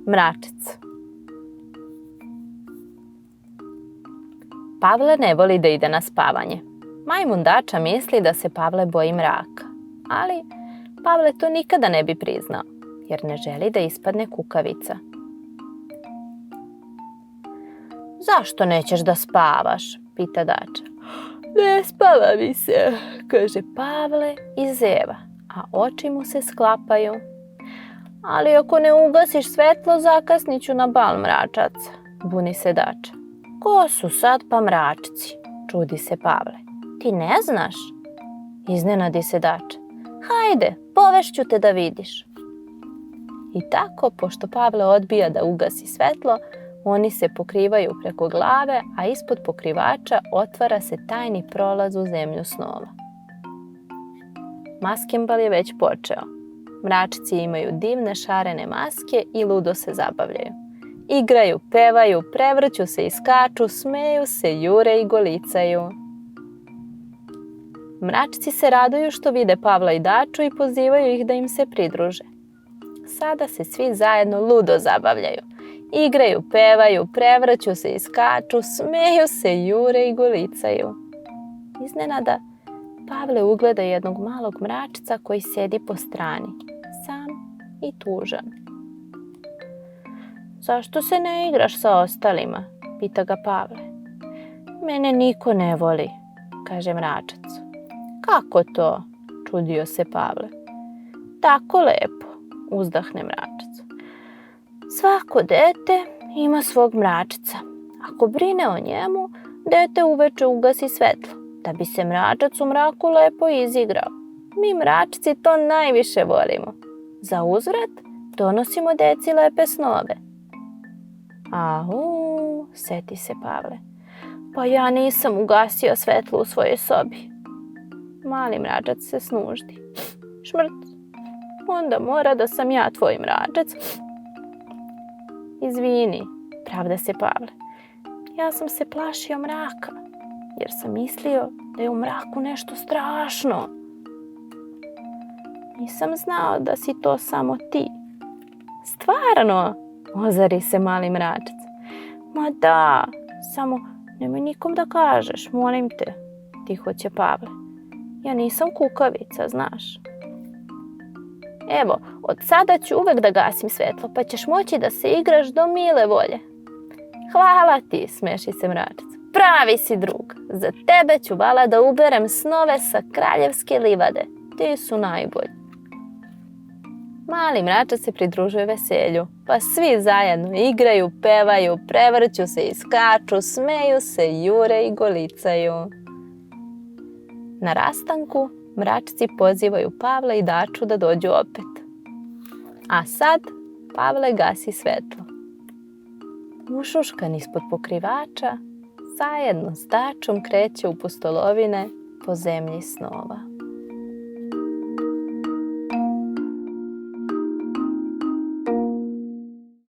Mračica. Pavle ne voli da ide na spavanje. Majmun Dača misli da se Pavle boji mraka, ali Pavle to nikada ne bi priznao, jer ne želi da ispadne kukavica. Zašto nećeš da spavaš? Pita Dača. Ne spava mi se, kaže Pavle i zeva, a oči mu se sklapaju. Ali ako ne ugasiš svetlo, zakasnit ću na bal mračaca, buni se Dača. Ko su sad pa mračci? Čudi se Pavle. Ti ne znaš? Iznenadi se Dača. Hajde, povešću te da vidiš. I tako, pošto Pavle odbija da ugasi svetlo, oni se pokrivaju preko glave, a ispod pokrivača otvara se tajni prolaz u zemlju snova. Maskembal je već počeo. Mračci imaju divne šarene maske i ludo se zabavljaju. Igraju, pevaju, prevrću se i skaču, smeju se, jure i golicaju. Mračci se raduju što vide Pavla i Daču i pozivaju ih da im se pridruže. Sada se svi zajedno ludo zabavljaju. Igraju, pevaju, prevrću se i skaču, smeju se, jure i golicaju. Iznenada Pavle ugleda jednog malog mračca koji sedi po strani, sam i tužan. Zašto se ne igraš sa ostalima? Pita ga Pavle. Mene niko ne voli, kaže mračac. Kako to? Čudio se Pavle. Tako lepo, uzdahne mračac. Svako dete ima svog mračca. Ako brine o njemu, dete uveče ugasi svetlo, da bi se mračac u mraku lepo izigrao. Mi mračci to najviše volimo. Za uzvrat donosimo deci lepe snove. Ahu, seti se Pavle. Pa ja nisam ugasio svetlo u svojoj sobi. Mali mračac se snuždi. Šmrt, onda mora da sam ja tvoj mračac. Izvini, pravda se Pavle. Ja sam se plašio mraka, jer sam mislio da je u mraku nešto strašno. Nisam znao da si to samo ti. Stvarno, ozari se mali mračac. Ma da, samo nemoj nikom da kažeš, molim te, tiho će Pavle. Ja nisam kukavica, znaš. Evo, od sada ću uvek da gasim svetlo, pa ćeš moći da se igraš do mile volje. Hvala ti, smeši se mračac. Pravi si drug. Za tebe ću vala da uberem snove sa kraljevske livade. Ti su najbolji. Mali mračac se pridružuje veselju, pa svi zajedno igraju, pevaju, prevrću se i skaču, smeju se, jure i golicaju. Na rastanku mračci pozivaju Pavla i Daču da dođu opet. A sad Pavle gasi svetlo. Ušuškan ispod pokrivača, zajedno s Dačom kreće u pustolovine po zemlji snova.